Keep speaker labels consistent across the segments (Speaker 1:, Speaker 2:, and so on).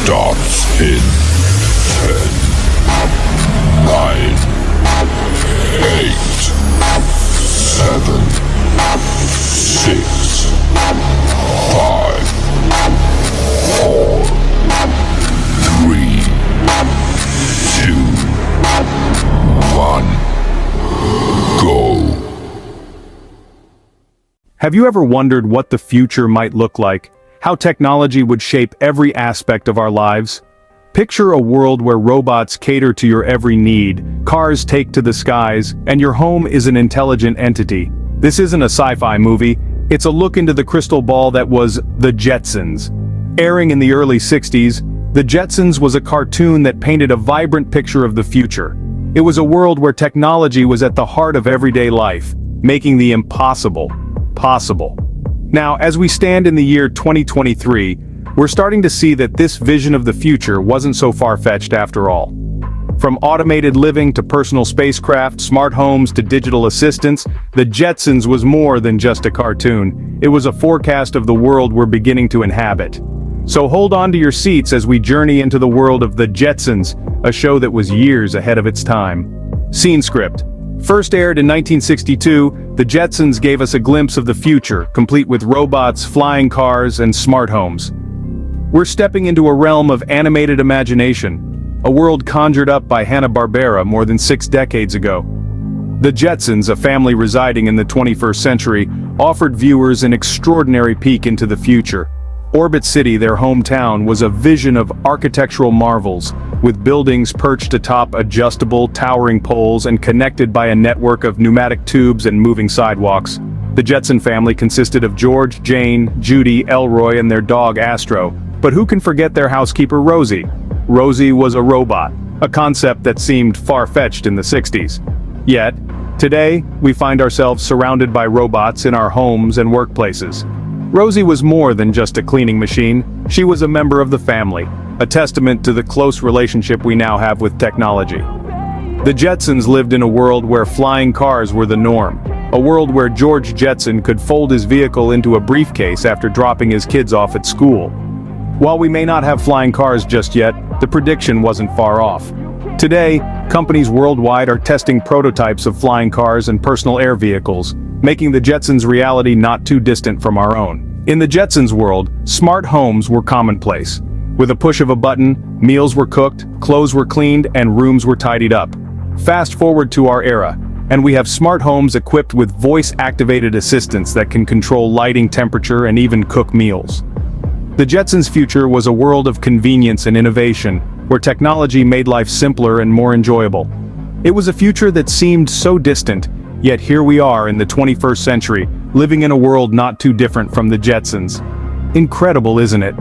Speaker 1: starts in 10, 9, 8, 7, 6, 5, 4, 3, 2, 1, go.
Speaker 2: Have you ever wondered what the future might look like? How technology would shape every aspect of our lives? Picture a world where robots cater to your every need, cars take to the skies, and your home is an intelligent entity. This isn't a sci-fi movie, it's a look into the crystal ball that was The Jetsons. Airing in the early 60s, The Jetsons was a cartoon that painted a vibrant picture of the future. It was a world where technology was at the heart of everyday life, making the impossible possible. Now, as we stand in the year 2023, we're starting to see that this vision of the future wasn't so far-fetched after all. From automated living to personal spacecraft, smart homes to digital assistants, The Jetsons was more than just a cartoon. It was a forecast of the world we're beginning to inhabit. So hold on to your seats as we journey into the world of The Jetsons, a show that was years ahead of its time. Scene script. First aired in 1962, The Jetsons gave us a glimpse of the future, complete with robots, flying cars, and smart homes. We're stepping into a realm of animated imagination, a world conjured up by Hanna-Barbera more than 6 decades ago. The Jetsons, a family residing in the 21st century, offered viewers an extraordinary peek into the future. Orbit City, their hometown, was a vision of architectural marvels, with buildings perched atop adjustable, towering poles and connected by a network of pneumatic tubes and moving sidewalks. The Jetson family consisted of George, Jane, Judy, Elroy, and their dog Astro. But who can forget their housekeeper Rosie? Rosie was a robot, a concept that seemed far-fetched in the 60s. Yet, today, we find ourselves surrounded by robots in our homes and workplaces. Rosie was more than just a cleaning machine, she was a member of the family, a testament to the close relationship we now have with technology. The Jetsons lived in a world where flying cars were the norm, a world where George Jetson could fold his vehicle into a briefcase after dropping his kids off at school. While we may not have flying cars just yet, the prediction wasn't far off. Today, companies worldwide are testing prototypes of flying cars and personal air vehicles, making the Jetsons' reality not too distant from our own. In the Jetsons' world, smart homes were commonplace. With a push of a button, meals were cooked, clothes were cleaned, and rooms were tidied up. Fast forward to our era, and we have smart homes equipped with voice-activated assistants that can control lighting, temperature, and even cook meals. The Jetsons' future was a world of convenience and innovation, where technology made life simpler and more enjoyable. It was a future that seemed so distant, yet here we are in the 21st century, living in a world not too different from the Jetsons. Incredible, isn't it?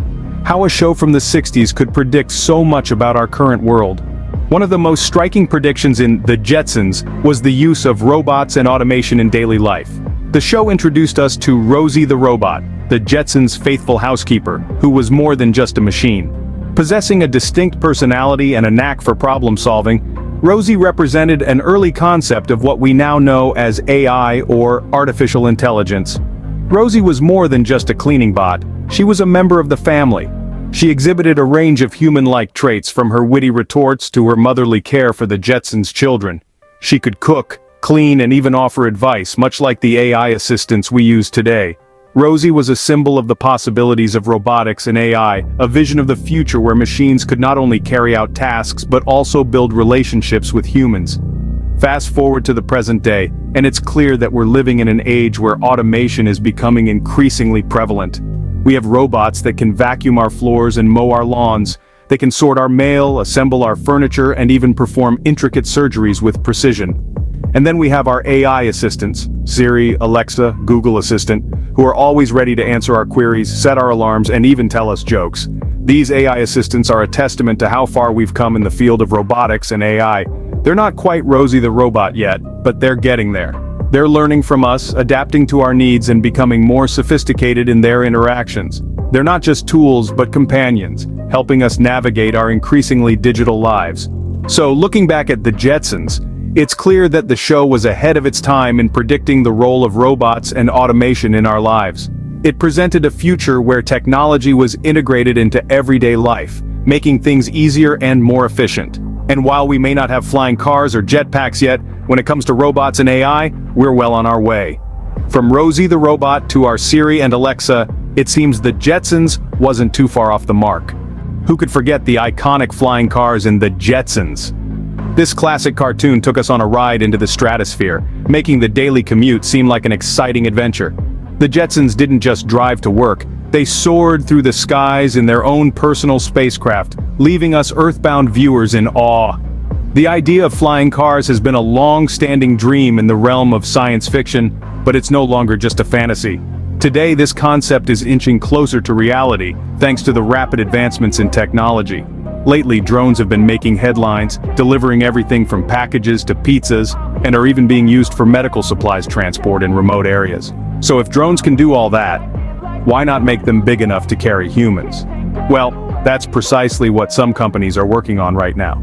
Speaker 2: How a show from the 60s could predict so much about our current world. One of the most striking predictions in The Jetsons was the use of robots and automation in daily life. The show introduced us to Rosie the robot, the Jetsons' faithful housekeeper, who was more than just a machine. Possessing a distinct personality and a knack for problem-solving, Rosie represented an early concept of what we now know as AI, or artificial intelligence. Rosie was more than just a cleaning bot, she was a member of the family. She exhibited a range of human-like traits, from her witty retorts to her motherly care for the Jetsons' children. She could cook, clean, and even offer advice, much like the AI assistants we use today. Rosie was a symbol of the possibilities of robotics and AI, a vision of the future where machines could not only carry out tasks but also build relationships with humans. Fast forward to the present day, and it's clear that we're living in an age where automation is becoming increasingly prevalent. We have robots that can vacuum our floors and mow our lawns. They can sort our mail, assemble our furniture, and even perform intricate surgeries with precision. And then we have our AI assistants, Siri, Alexa, Google Assistant, who are always ready to answer our queries, set our alarms, and even tell us jokes. These AI assistants are a testament to how far we've come in the field of robotics and AI. They're not quite Rosie the robot yet, but they're getting there. They're learning from us, adapting to our needs, and becoming more sophisticated in their interactions. They're not just tools but companions, helping us navigate our increasingly digital lives. So, looking back at The Jetsons, it's clear that the show was ahead of its time in predicting the role of robots and automation in our lives. It presented a future where technology was integrated into everyday life, making things easier and more efficient. And while we may not have flying cars or jetpacks yet, when it comes to robots and AI, we're well on our way. From Rosie the robot to our Siri and Alexa, it seems the Jetsons wasn't too far off the mark. Who could forget the iconic flying cars in the Jetsons? This classic cartoon took us on a ride into the stratosphere, making the daily commute seem like an exciting adventure. The Jetsons didn't just drive to work, they soared through the skies in their own personal spacecraft, leaving us earthbound viewers in awe. The idea of flying cars has been a long-standing dream in the realm of science fiction, but it's no longer just a fantasy. Today, this concept is inching closer to reality, thanks to the rapid advancements in technology. Lately, drones have been making headlines, delivering everything from packages to pizzas, and are even being used for medical supplies transport in remote areas. So if drones can do all that, why not make them big enough to carry humans? Well, that's precisely what some companies are working on right now.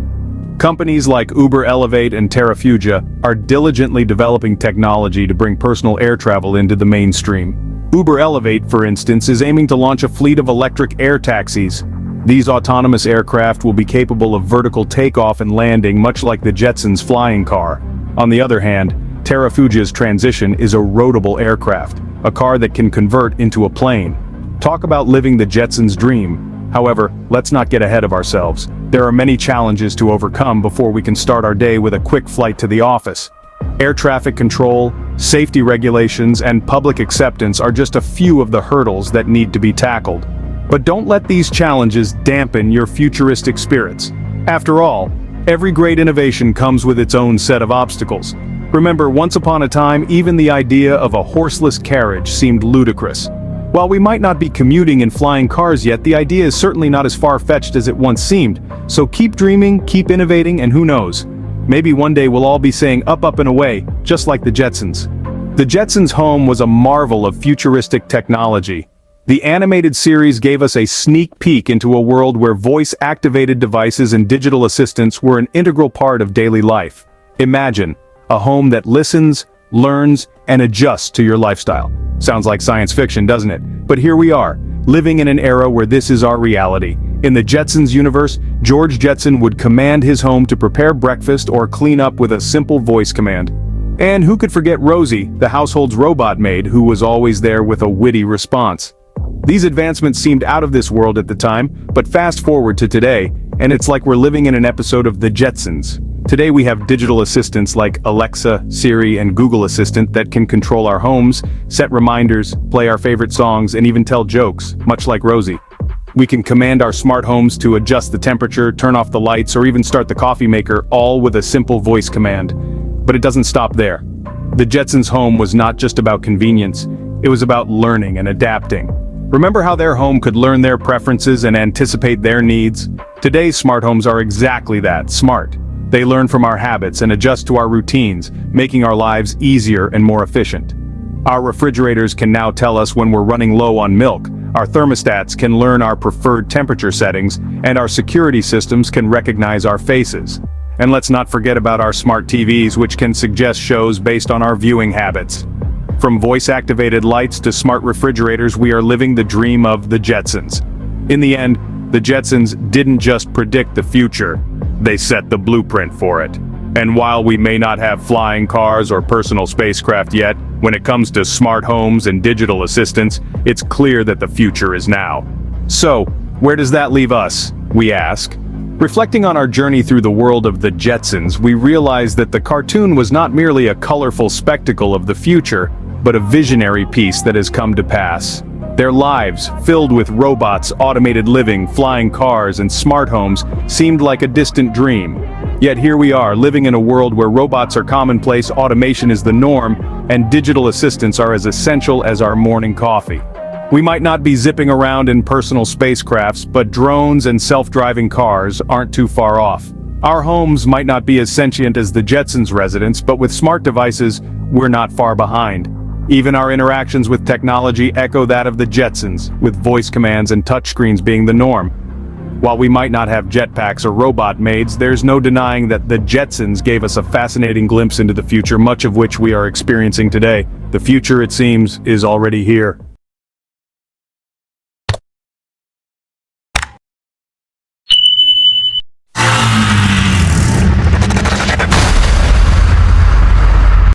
Speaker 2: Companies like Uber Elevate and Terrafugia are diligently developing technology to bring personal air travel into the mainstream. Uber Elevate, for instance, is aiming to launch a fleet of electric air taxis. These autonomous aircraft will be capable of vertical takeoff and landing, much like the Jetsons' flying car. On the other hand, Terrafugia's transition is a roadable aircraft, a car that can convert into a plane. Talk about living the Jetsons' dream. However, let's not get ahead of ourselves. There are many challenges to overcome before we can start our day with a quick flight to the office. Air traffic control, safety regulations, and public acceptance are just a few of the hurdles that need to be tackled. But don't let these challenges dampen your futuristic spirits. After all, every great innovation comes with its own set of obstacles. Remember, once upon a time, even the idea of a horseless carriage seemed ludicrous. While we might not be commuting in flying cars yet, the idea is certainly not as far-fetched as it once seemed. So keep dreaming, keep innovating, and who knows? Maybe one day we'll all be saying up, up, and away, just like the Jetsons. The Jetsons' home was a marvel of futuristic technology. The animated series gave us a sneak peek into a world where voice-activated devices and digital assistants were an integral part of daily life. Imagine a home that listens, learns, and adjusts to your lifestyle. Sounds like science fiction, doesn't it? But here we are, living in an era where this is our reality. In the Jetsons universe, George Jetson would command his home to prepare breakfast or clean up with a simple voice command. And who could forget Rosie, the household's robot maid, who was always there with a witty response. These advancements seemed out of this world at the time, but fast forward to today, and it's like we're living in an episode of The Jetsons. Today we have digital assistants like Alexa, Siri, and Google Assistant that can control our homes, set reminders, play our favorite songs, and even tell jokes, much like Rosie. We can command our smart homes to adjust the temperature, turn off the lights, or even start the coffee maker, all with a simple voice command. But it doesn't stop there. The Jetsons' home was not just about convenience, it was about learning and adapting. Remember how their home could learn their preferences and anticipate their needs? Today's smart homes are exactly that, smart. They learn from our habits and adjust to our routines, making our lives easier and more efficient. Our refrigerators can now tell us when we're running low on milk, our thermostats can learn our preferred temperature settings, and our security systems can recognize our faces. And let's not forget about our smart TVs, which can suggest shows based on our viewing habits. From voice-activated lights to smart refrigerators, we are living the dream of the Jetsons. In the end, the Jetsons didn't just predict the future, they set the blueprint for it. And while we may not have flying cars or personal spacecraft yet, when it comes to smart homes and digital assistants, it's clear that the future is now. So, where does that leave us, we ask? Reflecting on our journey through the world of the Jetsons, we realize that the cartoon was not merely a colorful spectacle of the future, but a visionary piece that has come to pass. Their lives, filled with robots, automated living, flying cars, and smart homes, seemed like a distant dream. Yet here we are, living in a world where robots are commonplace, automation is the norm, and digital assistants are as essential as our morning coffee. We might not be zipping around in personal spacecrafts, but drones and self-driving cars aren't too far off. Our homes might not be as sentient as the Jetsons' residents, but with smart devices, we're not far behind. Even our interactions with technology echo that of the Jetsons, with voice commands and touchscreens being the norm. While we might not have jetpacks or robot maids, there's no denying that the Jetsons gave us a fascinating glimpse into the future, much of which we are experiencing today. The future, it seems, is already here.